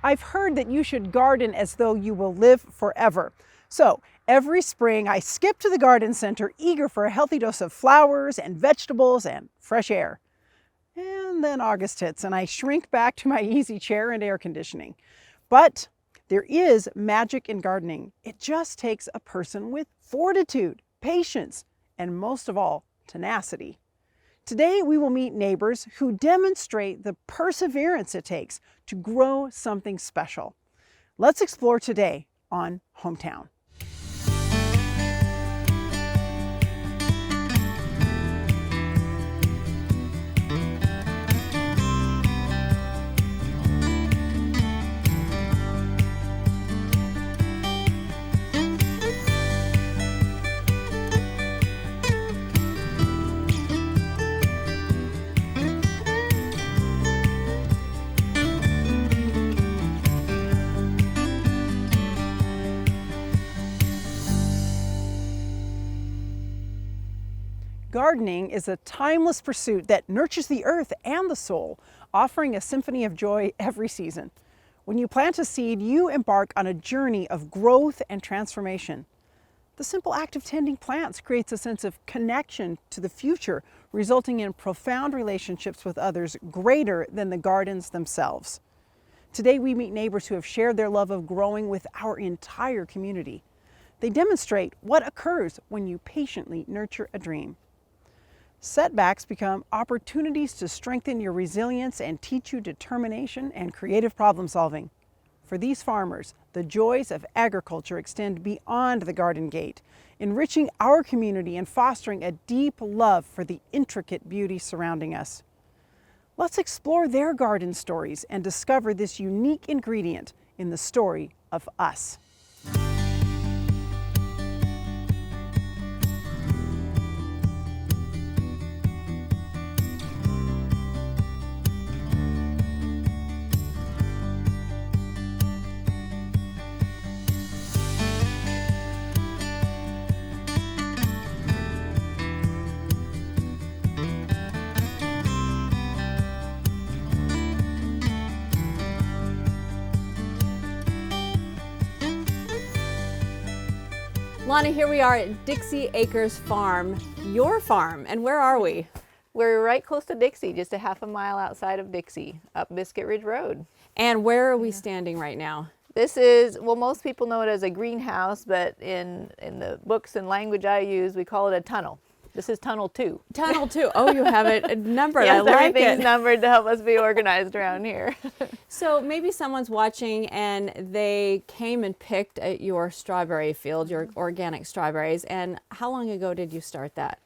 I've heard that you should garden as though you will live forever. So every spring I skip to the garden center eager for a healthy dose of flowers and vegetables and fresh air. And then August hits and I shrink back to my easy chair and air conditioning. But there is magic in gardening. It just takes a person with fortitude, patience, and most of all, tenacity. Today we will meet neighbors who demonstrate the perseverance it takes to grow something special. Let's explore today on Hometown. Gardening is a timeless pursuit that nurtures the earth and the soul, offering a symphony of joy every season. When you plant a seed, you embark on a journey of growth and transformation. The simple act of tending plants creates a sense of connection to the future, resulting in profound relationships with others greater than the gardens themselves. Today we meet neighbors who have shared their love of growing with our entire community. They demonstrate what occurs when you patiently nurture a dream. Setbacks become opportunities to strengthen your resilience and teach you determination and creative problem solving. For these farmers, the joys of agriculture extend beyond the garden gate, enriching our community and fostering a deep love for the intricate beauty surrounding us. Let's explore their garden stories and discover this unique ingredient in the story of us. Lana, here we are at Dixie Acres Farm, your farm. And where are we? We're right close to Dixie, just a half a mile outside of Dixie, up Biscuit Ridge Road. And where are we standing right now? This is, well, most people know it as a greenhouse, but in the books and language I use, we call it a tunnel. This is Tunnel 2. Tunnel 2. Oh, you have it numbered. Yes, I like everything's it. numbered to help us be organized around here. So maybe someone's watching and they came and picked at your strawberry field, your organic strawberries. And how long ago did you start that?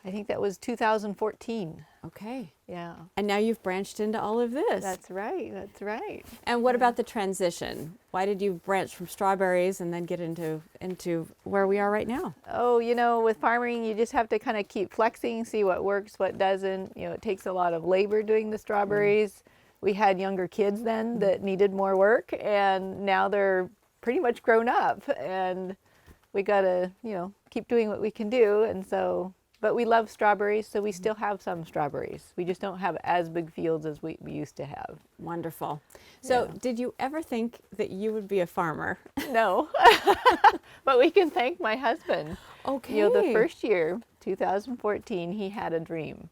I think that was 2014. Okay. Yeah. And now you've branched into all of this. That's right. That's right. And what about the transition? Why did you branch from strawberries and then get into where we are right now? Oh, you know, with farming, you just have to kind of keep flexing, see what works, what doesn't. You know, it takes a lot of labor doing the strawberries. We had younger kids then that needed more work, and now they're pretty much grown up, and we got to, you know, keep doing what we can do. And so, but we love strawberries, so we still have some strawberries. We just don't have as big fields as we used to have. Wonderful. So Yeah. did you ever think that you would be a farmer? No, but we can thank my husband. Okay. You know, the first year, 2014, he had a dream,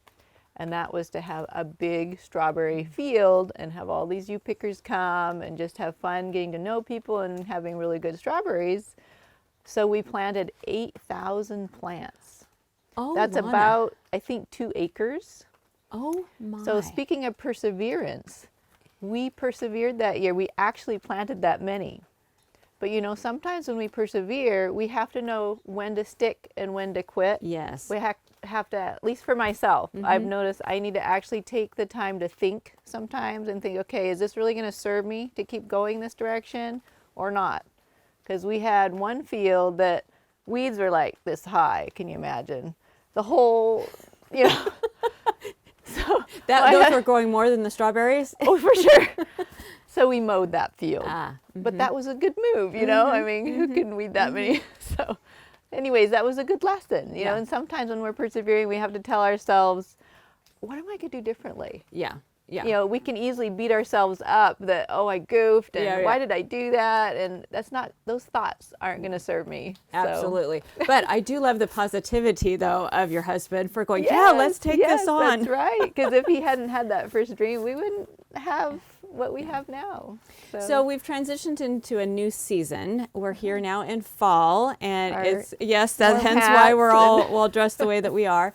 and that was to have a big strawberry field and have all these you pickers come and just have fun getting to know people and having really good strawberries. So we planted 8,000 plants. Oh, That's Lana. about, I think, 2 acres. Oh my. So speaking of perseverance, we persevered that year. We actually planted that many. But you know, sometimes when we persevere, we have to know when to stick and when to quit. Yes. We have to, at least for myself, I've noticed I need to actually take the time to think sometimes and think, okay, is this really going to serve me to keep going this direction or not? Because we had one field that weeds were like this high, can you imagine? The whole, you know. So Those were growing more than the strawberries? Oh, for sure. So we mowed that field. Mm-hmm. But that was a good move, you know? I mean, who can weed that many? So anyways, that was a good lesson, you know? And sometimes when we're persevering, we have to tell ourselves, what am I going to do differently? Yeah. Yeah. You know, we can easily beat ourselves up that, oh, I goofed, and Yeah, yeah. why did I do that? And that's not, those thoughts aren't going to serve me. So. Absolutely. But I do love the positivity, though, of your husband for going, yeah, let's take this on. That's right. Because if he hadn't had that first dream, we wouldn't have what we have now. So we've transitioned into a new season. We're here now in fall, and it's hence why we're all dressed the way that we are.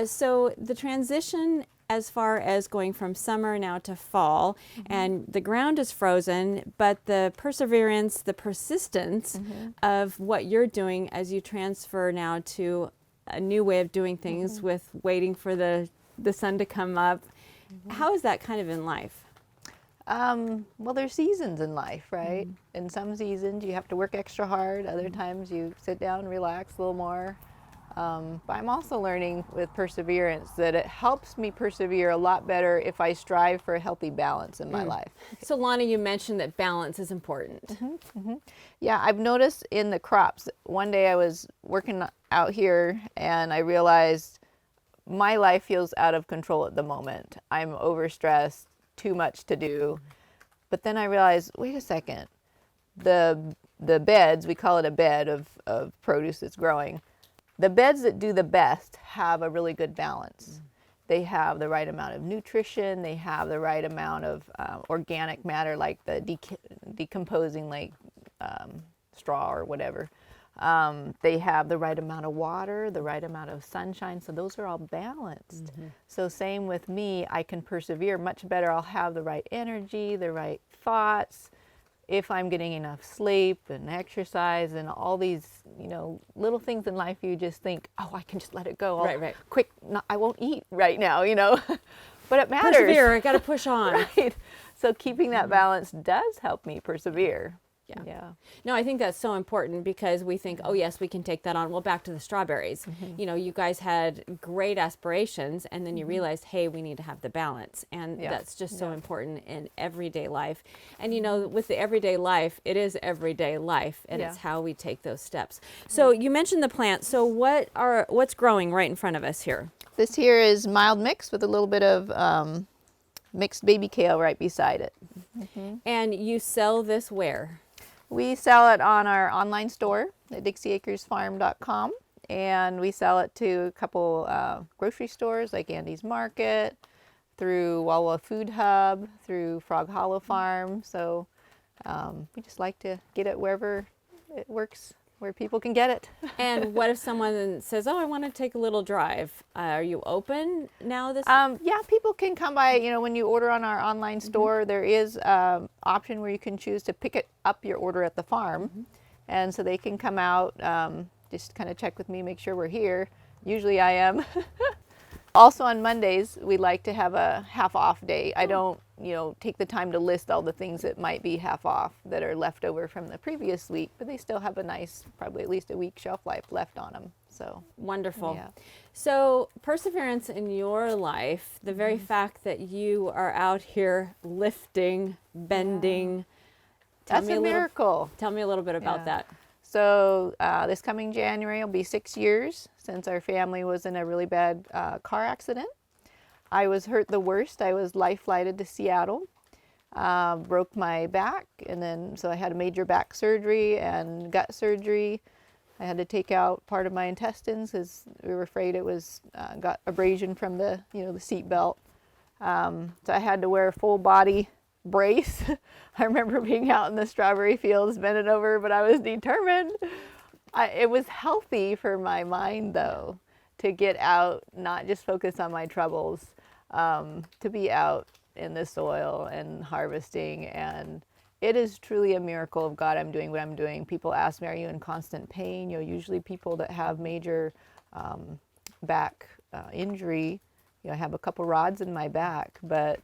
So the transition as far as going from summer now to fall, and the ground is frozen, but the perseverance, the persistence of what you're doing as you transfer now to a new way of doing things with waiting for the sun to come up. How is that kind of in life? Well, there's seasons in life, right? In some seasons you have to work extra hard. Other times you sit down, relax a little more. But I'm also learning with perseverance that it helps me persevere a lot better if I strive for a healthy balance in my life. So Lana, you mentioned that balance is important. Yeah, I've noticed in the crops. One day I was working out here and I realized my life feels out of control at the moment. I'm overstressed, too much to do. But then I realized, wait a second, the beds, we call it a bed of produce that's growing, the beds that do the best have a really good balance. They have the right amount of nutrition, they have the right amount of organic matter, like the decomposing, like straw or whatever. They have the right amount of water, the right amount of sunshine, so those are all balanced. So same with me, I can persevere much better. I'll have the right energy, the right thoughts, if I'm getting enough sleep and exercise and all these, you know, little things in life you just think, oh, I can just let it go. Right. Quick, I won't eat right now, you know. But it matters. Persevere, I got to push on. Right. So keeping that balance does help me persevere. Yeah. No, I think that's so important because we think, oh yes, we can take that on. Well, back to the strawberries. You know, you guys had great aspirations and then you realized, hey, we need to have the balance. And that's just so important in everyday life. And you know, with the everyday life, it is everyday life and it's how we take those steps. So you mentioned the plants. So what's growing right in front of us here? This here is mild mix with a little bit of mixed baby kale right beside it. And you sell this where? We sell it on our online store at DixieAcresFarm.com, and we sell it to a couple grocery stores like Andy's Market, through Wawa Food Hub, through Frog Hollow Farm. So we just like to get it wherever it works, where people can get it. And what if someone says, oh, I want to take a little drive? Are you open now? Yeah, people can come by. You know, when you order on our online store, there is an option where you can choose to pick it up your order at the farm. And so they can come out, just kind of check with me, make sure we're here. Usually I am. Also on Mondays, we like to have a half off day. I don't, you know, take the time to list all the things that might be half off that are left over from the previous week, but they still have a nice, probably at least a week shelf life left on them. So wonderful. Yeah. So perseverance in your life, the very fact that you are out here lifting, bending. That's a miracle. Tell me a little bit about that. So this coming January will be 6 years since our family was in a really bad car accident. I was hurt the worst. I was life flighted to Seattle, broke my back, and then so I had a major back surgery and gut surgery. I had to take out part of my intestines because we were afraid it was got abrasion from the the seat belt. So I had to wear a full body brace. I remember being out in the strawberry fields bending over, but I was determined. It was healthy for my mind though to get out, not just focus on my troubles, to be out in the soil and harvesting. And it is truly a miracle of God I'm doing what I'm doing. People ask me, are you in constant pain? You know, usually people that have major back injury, I have a couple rods in my back, but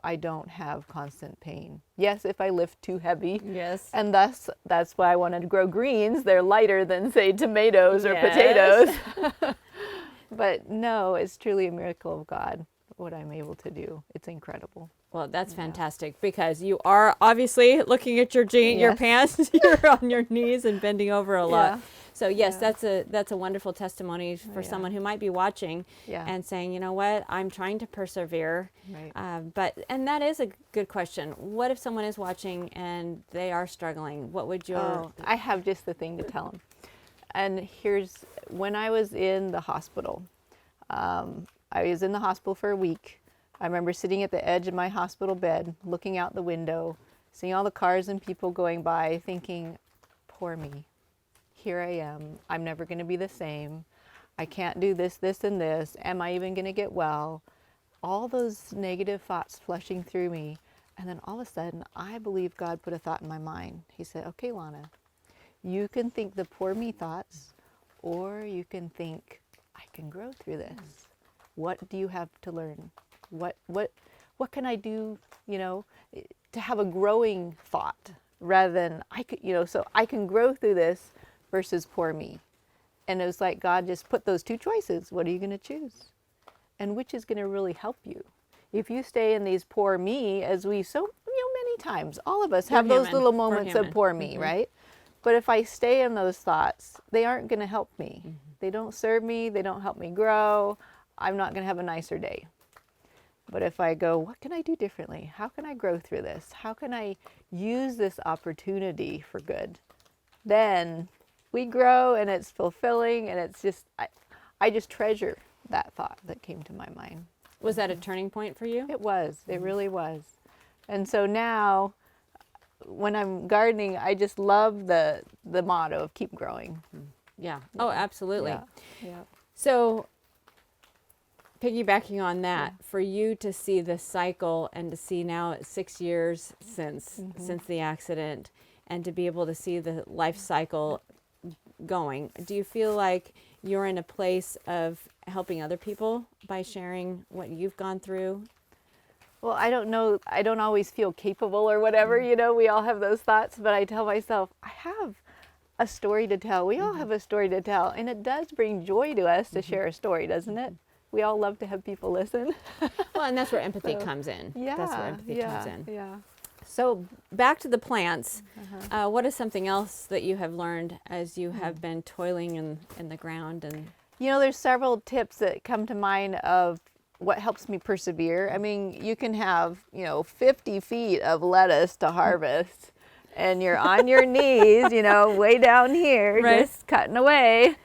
I don't have constant pain. Yes, if I lift too heavy. Yes. And that's why I wanted to grow greens. They're lighter than, say, tomatoes or potatoes. But no, it's truly a miracle of God, what I'm able to do. It's incredible. Well, that's fantastic because you are obviously looking at your pants. You're on your knees and bending over a lot. So yes, that's a wonderful testimony for Yeah. someone who might be watching Yeah. and saying, you know what, I'm trying to persevere. Right. And that is a good question. What if someone is watching and they are struggling? What would your I have just the thing to tell them. And here's, when I was in the hospital, I was in the hospital for a week. I remember sitting at the edge of my hospital bed, looking out the window, seeing all the cars and people going by, thinking, poor me. Here I am. I'm never going to be the same. I can't do this, this, and this. Am I even going to get well? All those negative thoughts flushing through me. And then all of a sudden, I believe God put a thought in my mind. He said, okay, Lana, you can think the poor me thoughts, or you can think, I can grow through this. What do you have to learn? What can I do, to have a growing thought rather than so I can grow through this versus poor me. And it was like God just put those two choices. What are you going to choose? And which is going to really help you? If you stay in these poor me, as we so many times, all of us have those little moments of poor me, right? But if I stay in those thoughts, they aren't going to help me. They don't serve me. They don't help me grow. I'm not going to have a nicer day. But if I go, what can I do differently? How can I grow through this? How can I use this opportunity for good? Then we grow, and it's fulfilling, and it's just, I just treasure that thought that came to my mind. Was that a turning point for you? It was. It really was. And so now, when I'm gardening, I just love the motto of keep growing. Yeah. Oh, absolutely. Yeah. So, piggybacking on that, for you to see the cycle and to see now it's 6 years since the accident, and to be able to see the life cycle going, do you feel like you're in a place of helping other people by sharing what you've gone through? Well, I don't know. I don't always feel capable or whatever, we all have those thoughts, but I tell myself, I have a story to tell. We all have a story to tell, and it does bring joy to us to share a story, doesn't it? We all love to have people listen. Well, and that's where empathy comes in. Yeah. That's where empathy comes in. Yeah. So back to the plants, what is something else that you have learned as you have been toiling in the ground? And there's several tips that come to mind of what helps me persevere. I mean, you can have, 50 feet of lettuce to harvest, and you're on your knees, way down here, just cutting away.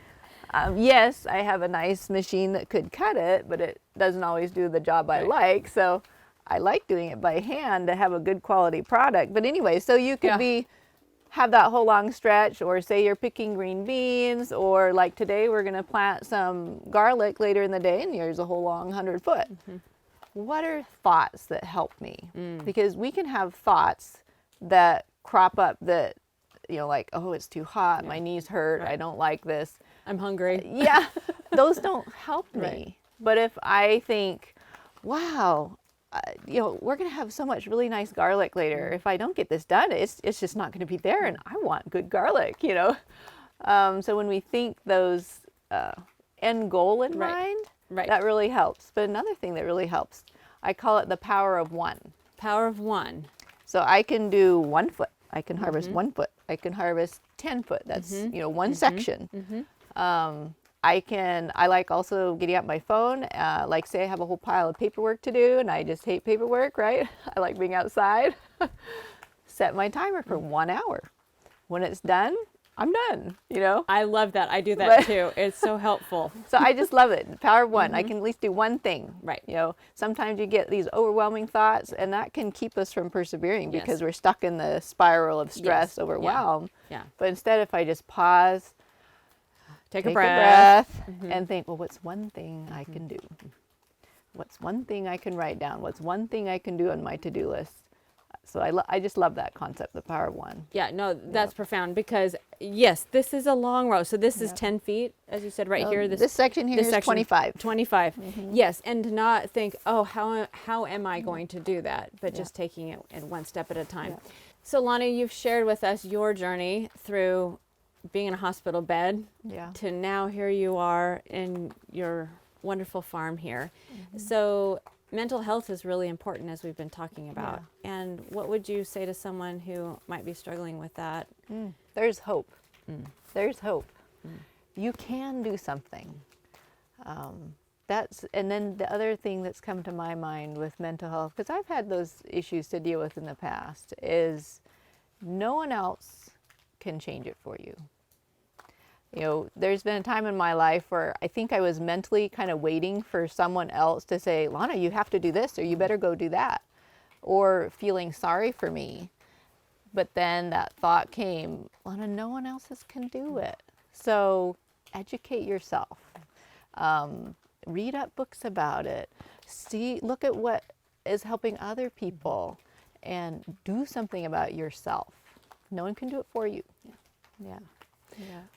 Yes, I have a nice machine that could cut it, but it doesn't always do the job I like. So I like doing it by hand to have a good quality product. But anyway, so you could have that whole long stretch, or say you're picking green beans, or like today we're going to plant some garlic later in the day, and here's a whole long 100-foot. What are thoughts that help me? Because we can have thoughts that crop up that, like, oh, it's too hot, my knees hurt, I don't like this. I'm hungry. Yeah, those don't help me. But if I think, wow, we're going to have so much really nice garlic later. If I don't get this done, it's just not going to be there, and I want good garlic, So when we think those end goal in mind, that really helps. But another thing that really helps, I call it the power of one. Power of one. So I can do 1 foot. I can harvest 1 foot. I can harvest 10 foot. That's, one section. I like also getting out my phone, like say I have a whole pile of paperwork to do, and I just hate paperwork, right? I like being outside. Set my timer for 1 hour. When it's done, I'm done, I love that. I do that too. It's so helpful. So I just love it. The power of one. I can at least do one thing. Right. Sometimes you get these overwhelming thoughts, and that can keep us from persevering because we're stuck in the spiral of stress, overwhelm. Yeah. But instead, if I just pause, take a breath, and think, well, what's one thing I can do? What's one thing I can write down? What's one thing I can do on my to-do list? So I just love that concept, the power of one. Yeah, no, that's profound, because yes, this is a long row. So this is 10 feet, as you said, here. This section here is 25. 25. Yes, and to not think, oh, how am I going to do that? But just taking it in one step at a time. Yeah. So Lana, you've shared with us your journey through being in a hospital bed to now here you are in your wonderful farm here. So mental health is really important, as we've been talking about. And what would you say to someone who might be struggling with that? There's hope. There's hope. you can do something. And then the other thing that's come to my mind with mental health, because I've had those issues to deal with in the past, is no one else can change it for you. You know, there's been a time in my life where I think I was mentally kind of waiting for someone else to say, Lana, you have to do this, or you better go do that, or feeling sorry for me. But then that thought came, Lana, no one else can do it. So educate yourself. Read up books about it. Look at what is helping other people, and do something about yourself. No one can do it for you. Yeah.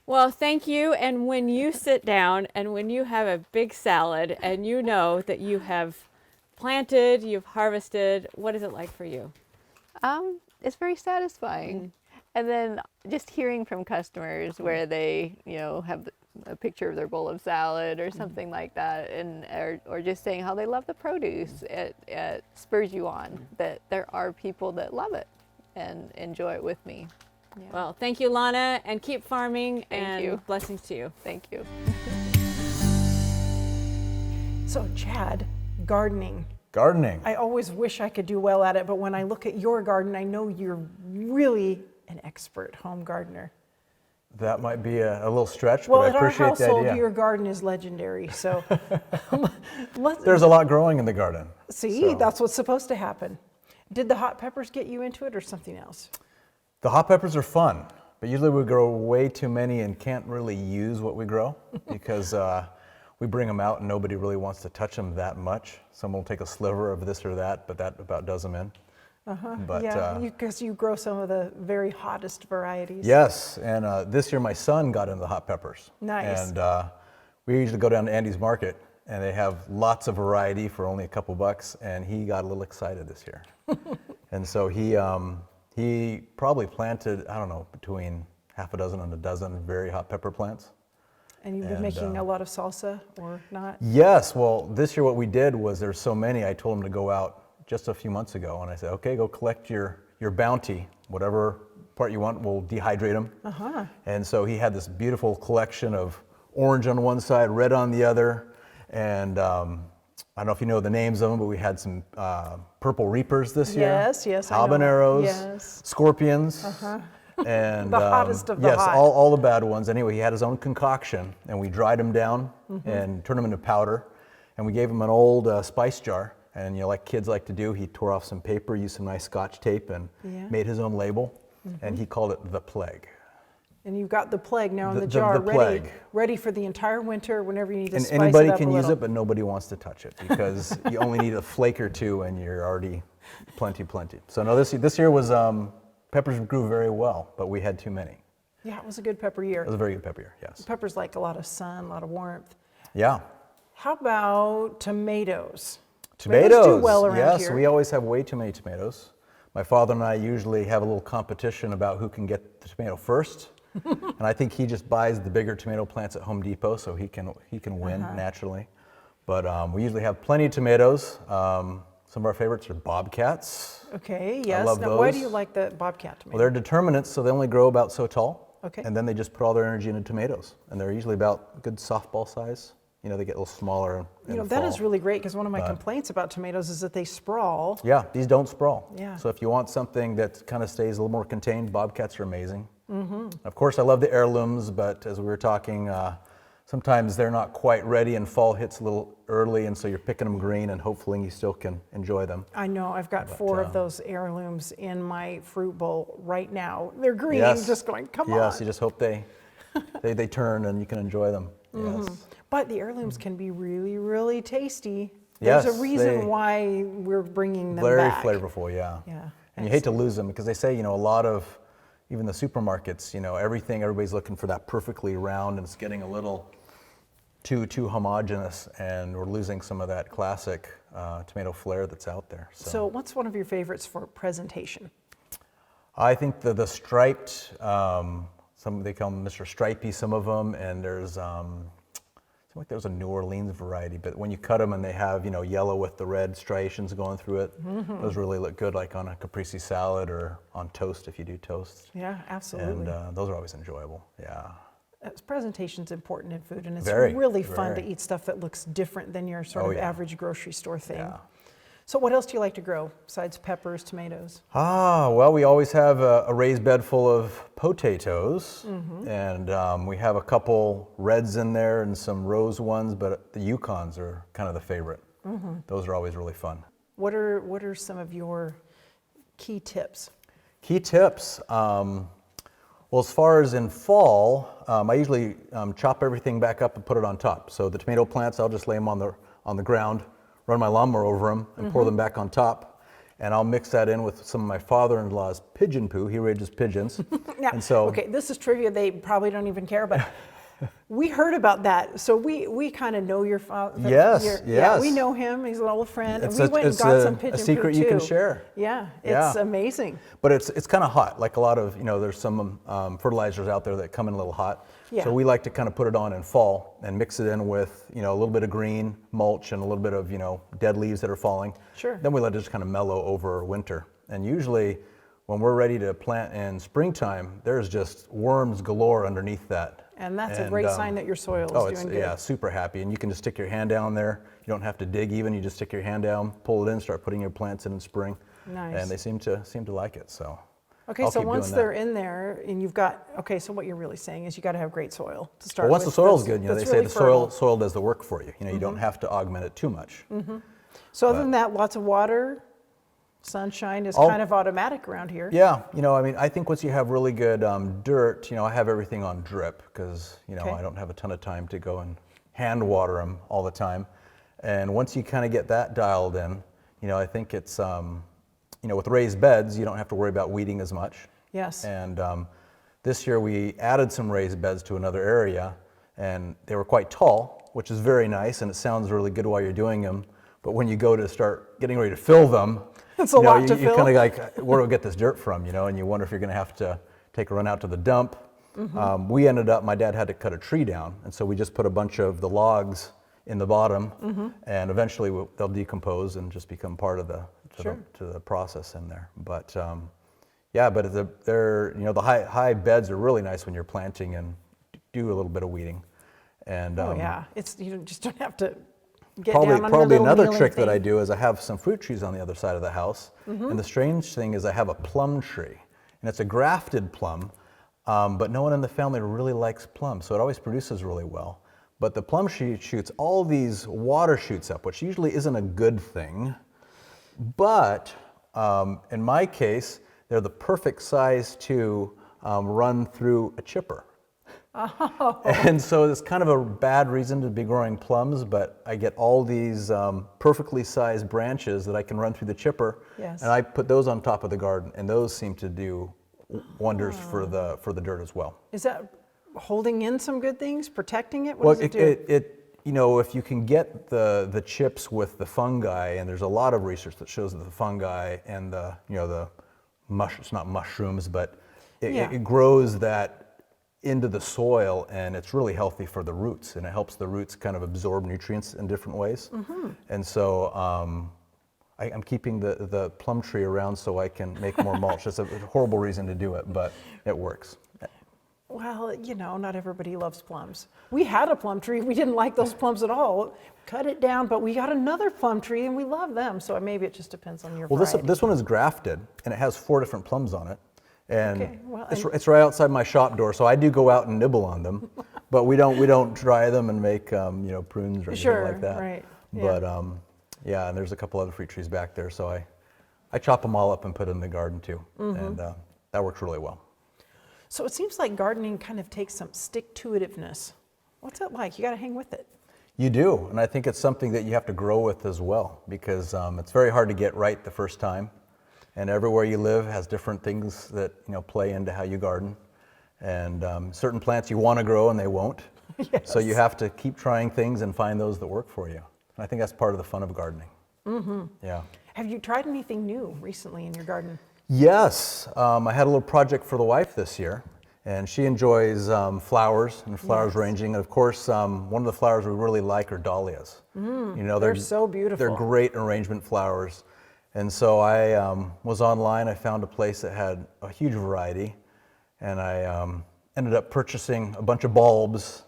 Well, thank you. And when you sit down and when you have a big salad and you know that you have planted, you've harvested, what is it like for you? It's very satisfying. And then just hearing from customers where they, have a picture of their bowl of salad or something like that, and or just saying how they love the produce, it spurs you on that there are people that love it and enjoy it with me. Yeah. Well, thank you, Lana, and keep farming. Thank you. Blessings to you. Thank you. So, Chad, gardening. Gardening. I always wish I could do well at it, but when I look at your garden, I know you're really an expert home gardener. That might be a little stretch, Well, but I at our appreciate the household, idea. your garden is legendary. So, There's a lot growing in the garden. see, so. that's what's supposed to happen. Did the hot peppers get you into it, or something else? The hot peppers are fun, but usually we grow way too many and can't really use what we grow because we bring them out and nobody really wants to touch them that much. Someone will take a sliver of this or that, but that about does them in. But, yeah, because you grow some of the very hottest varieties. Yes, and this year my son got into the hot peppers. Nice. And we usually go down to Andy's Market, and they have lots of variety for only a couple bucks, and he got a little excited this year. And so he probably planted, I don't know, between half a dozen and a dozen very hot pepper plants. And you've been making a lot of salsa, or not? Yes, well, this year what we did was there's so many, I told him to go out just a few months ago, and I said, okay, go collect your bounty, whatever part you want, we'll dehydrate them. And so he had this beautiful collection of orange on one side, red on the other, and I don't know if you know the names of them, but we had some purple reapers this year. Yes, I know. Habaneros, Yes. scorpions, and The hottest of the yes, hot. all the bad ones. Anyway, he had his own concoction, and we dried them down and turned them into powder, and we gave him an old spice jar. And like kids like to do, he tore off some paper, used some nice Scotch tape, and made his own label, and he called it the Plague. And you've got the plague now in the jar, the plague. ready for the entire winter whenever you need to And spice it up anybody a can use little. it, but nobody wants to touch it because you only need a flake or two, and you're already plenty. So no, this year was peppers grew very well, but we had too many. Yeah, it was a good pepper year. It was a very good pepper year. Yes. Peppers like a lot of sun, a lot of warmth. Yeah. How about tomatoes? Tomatoes do well around yes, here. we always have way too many tomatoes. My father and I usually have a little competition about who can get the tomato first. And I think he just buys the bigger tomato plants at Home Depot, so he can win naturally. But we usually have plenty of tomatoes. Some of our favorites are bobcats. Okay, yes. love Now, why do those. you like the bobcat tomato? Well, they're determinants, so they only grow about so tall. Okay. And then they just put all their energy into tomatoes, and they're usually about a good softball size. They get a little smaller in the that fall. is really great, because one of my complaints about tomatoes is that they sprawl. Yeah, these don't sprawl. Yeah. So if you want something that kind of stays a little more contained, bobcats are amazing. Of course, I love the heirlooms, but as we were talking, sometimes they're not quite ready and fall hits a little early, and so you're picking them green, and hopefully you still can enjoy them. I know, I've got 4 of those heirlooms in my fruit bowl right now. They're green, Yes. just going, come on. Yes, you just hope they turn and you can enjoy them. Yes. But the heirlooms can be really, really tasty. Yes, There's a reason they- why we're bringing them Very back. flavorful, yeah. Yeah. And you hate to lose them because they say, a lot of, even the supermarkets, everybody's looking for that perfectly round, and it's getting a little too homogeneous, and we're losing some of that classic tomato flair that's out there. So what's one of your favorites for presentation? I think the striped, they call them Mr. Stripey, some of them, and there's, like there's a New Orleans variety, but when you cut them and they have, yellow with the red striations going through it, those really look good, like on a caprese salad or on toast if you do toast. Yeah, absolutely. And those are always enjoyable, yeah. presentation's important in food, and it's Very, really fun to very. eat stuff that looks different than your sort Oh, of yeah. average grocery store thing. Yeah. So what else do you like to grow besides peppers, tomatoes? Well, we always have a raised bed full of potatoes, and we have a couple reds in there and some rose ones, but the Yukons are kind of the favorite. Those are always really fun. What are some of your key tips? Key tips. Well, as far as in fall, I usually chop everything back up and put it on top. So the tomato plants, I'll just lay them on the ground, run my lawnmower over them, and pour them back on top. And I'll mix that in with some of my father-in-law's pigeon poo. He raises pigeons. Now, And so, okay, this is trivia. They probably don't even care, but we heard about that. So we kind of know your father. Yes, Yeah, yes. we know him. He's an old friend. It's and we a- went and it's got a- some a pigeon secret poo you can too. share. Yeah, Yeah. it's amazing. but it's kind of hot, like a lot of, there's some fertilizers out there that come in a little hot. Yeah. So we like to kind of put it on in fall and mix it in with, a little bit of green mulch and a little bit of, dead leaves that are falling. Sure. Then we let it just kind of mellow over winter. And usually when we're ready to plant in springtime, there's just worms galore underneath that. And that's a great sign that your soil is it's doing good. super happy. And you can just stick your hand down there. You don't have to dig even. You just stick your hand down, pull it in, start putting your plants in spring. Nice. And they seem to like it. So. Okay, I'll so keep once doing they're that. in there and you've got, okay, so what you're really saying is you got to have great soil to start Well, once with. the soil's That's- good, they that's say really the fertile. soil does the work for you. You don't have to augment it too much. So other than that, lots of water, sunshine is All- kind of automatic around here. Yeah, I think once you have really good dirt, I have everything on drip because, Okay. I don't have a ton of time to go and hand water them all the time. And once you kind of get that dialed in, I think it's, with raised beds, you don't have to worry about weeding as much. Yes. And this year we added some raised beds to another area, and they were quite tall, which is very nice, and it sounds really good while you're doing them. But when you go to start getting ready to fill them, It's a lot to you fill. kind of like, where do I get this dirt from? And you wonder if you're going to have to take a run out to the dump. We ended up, my dad had to cut a tree down, and so we just put a bunch of the logs in the bottom, and eventually they'll decompose and just become part of the to the process in there. But but the high beds are really nice when you're planting and do a little bit of weeding. And Oh yeah, you just don't have to get down on your probably little another kneeling trick that thing. I do is I have some fruit trees on the other side of the house. And the strange thing is I have a plum tree, and it's a grafted plum, but no one in the family really likes plums, so it always produces really well. But the plum tree shoots all these water shoots up, which usually isn't a good thing. But in my case, they're the perfect size to run through a chipper. Oh. And so it's kind of a bad reason to be growing plums, but I get all these perfectly sized branches that I can run through the chipper. Yes. And I put those on top of the garden, and those seem to do wonders for the dirt as well. Is that holding in some good things, protecting it? What does it do? If you can get the chips with the fungi, and there's a lot of research that shows that the fungi and it's not mushrooms, but it grows that into the soil, and it's really healthy for the roots, and it helps the roots kind of absorb nutrients in different ways. And so I'm keeping the plum tree around so I can make more mulch. It's a horrible reason to do it, but it works. Well, not everybody loves plums. We had a plum tree. We didn't like those plums at all. Cut it down, but we got another plum tree, and we love them. So maybe it just depends on your variety. This one is grafted, and it has 4 different plums on it. And Okay, well, it's right outside my shop door, so I do go out and nibble on them, but we don't dry them and make prunes or anything like that. Right. But and there's a couple other fruit trees back there, so I chop them all up and put them in the garden too, and that works really well. So it seems like gardening kind of takes some stick-to-itiveness. What's that like? You got to hang with it. You do, and I think it's something that you have to grow with as well, because it's very hard to get right the first time. And everywhere you live has different things that play into how you garden, and certain plants you want to grow and they won't. Yes. So you have to keep trying things and find those that work for you. And I think that's part of the fun of gardening. Yeah. Have you tried anything new recently in your garden? Yes, I had a little project for the wife this year, and she enjoys flowers and flowers ranging. And of course, one of the flowers we really like are dahlias. They're so beautiful. They're great arrangement flowers. And so I was online. I found a place that had a huge variety, and I ended up purchasing a bunch of bulbs,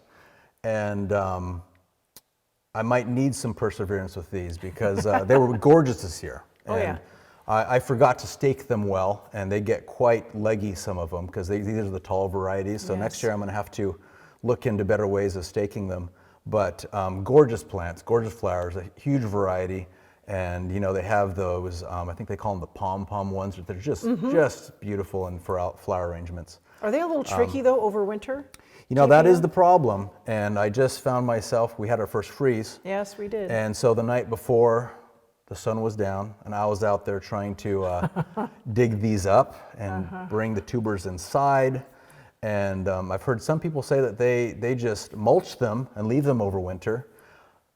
and I might need some perseverance with these because they were gorgeous this year. Oh, yeah. I forgot to stake them well, and they get quite leggy, some of them, because these are the tall varieties. So next year I'm going to have to look into better ways of staking them. But gorgeous plants, gorgeous flowers, a huge variety. And you know, they have those, I think they call them the pom-pom ones. They're just beautiful and for flower arrangements. Are they a little tricky though over winter? You know, that is the problem. And I just found myself, we had our first freeze. Yes, we did. And so the night before, the sun was down, and I was out there trying to dig these up and bring the tubers inside. And I've heard some people say that they just mulch them and leave them over winter,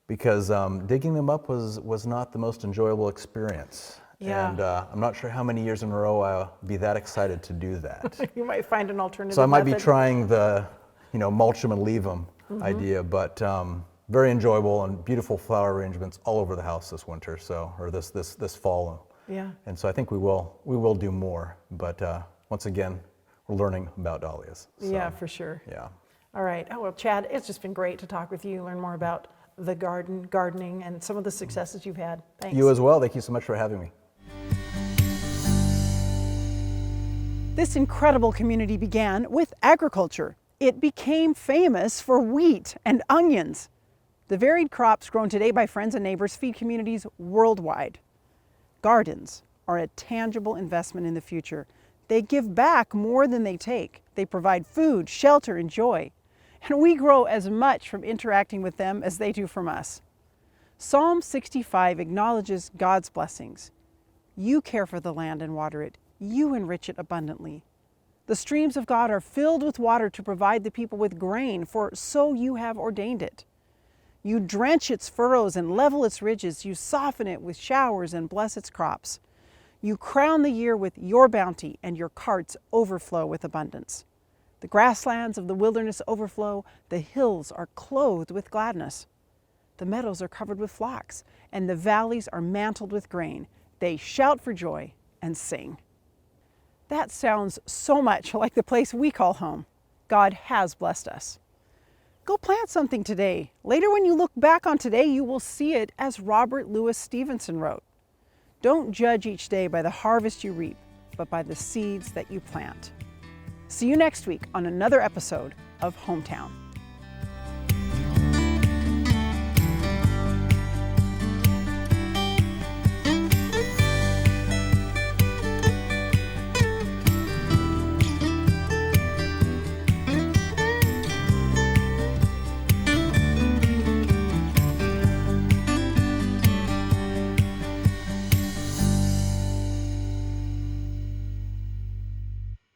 because digging them up was not the most enjoyable experience. Yeah. And I'm not sure how many years in a row I'll be that excited to do that. You might find an alternative So I might be method. trying the, you know, mulch them and leave them idea, but very enjoyable and beautiful flower arrangements all over the house this winter, so, or this fall. Yeah. And so I think we will do more, but once again, we're learning about dahlias. So, Yeah, for sure. yeah. All right. Oh, well, Chad, it's just been great to talk with you, learn more about the gardening, and some of the successes you've had. Thanks. You as well. Thank you so much for having me. This incredible community began with agriculture. It became famous for wheat and onions. The varied crops grown today by friends and neighbors feed communities worldwide. Gardens are a tangible investment in the future. They give back more than they take. They provide food, shelter, and joy. And we grow as much from interacting with them as they do from us. Psalm 65 acknowledges God's blessings. You care for the land and water it. You enrich it abundantly. The streams of God are filled with water to provide the people with grain, for so you have ordained it. You drench its furrows and level its ridges. You soften it with showers and bless its crops. You crown the year with your bounty, and your carts overflow with abundance. The grasslands of the wilderness overflow. The hills are clothed with gladness. The meadows are covered with flocks, and the valleys are mantled with grain. They shout for joy and sing. That sounds so much like the place we call home. God has blessed us. Go plant something today. Later, when you look back on today, you will see it as Robert Louis Stevenson wrote. Don't judge each day by the harvest you reap, but by the seeds that you plant. See you next week on another episode of Hometown.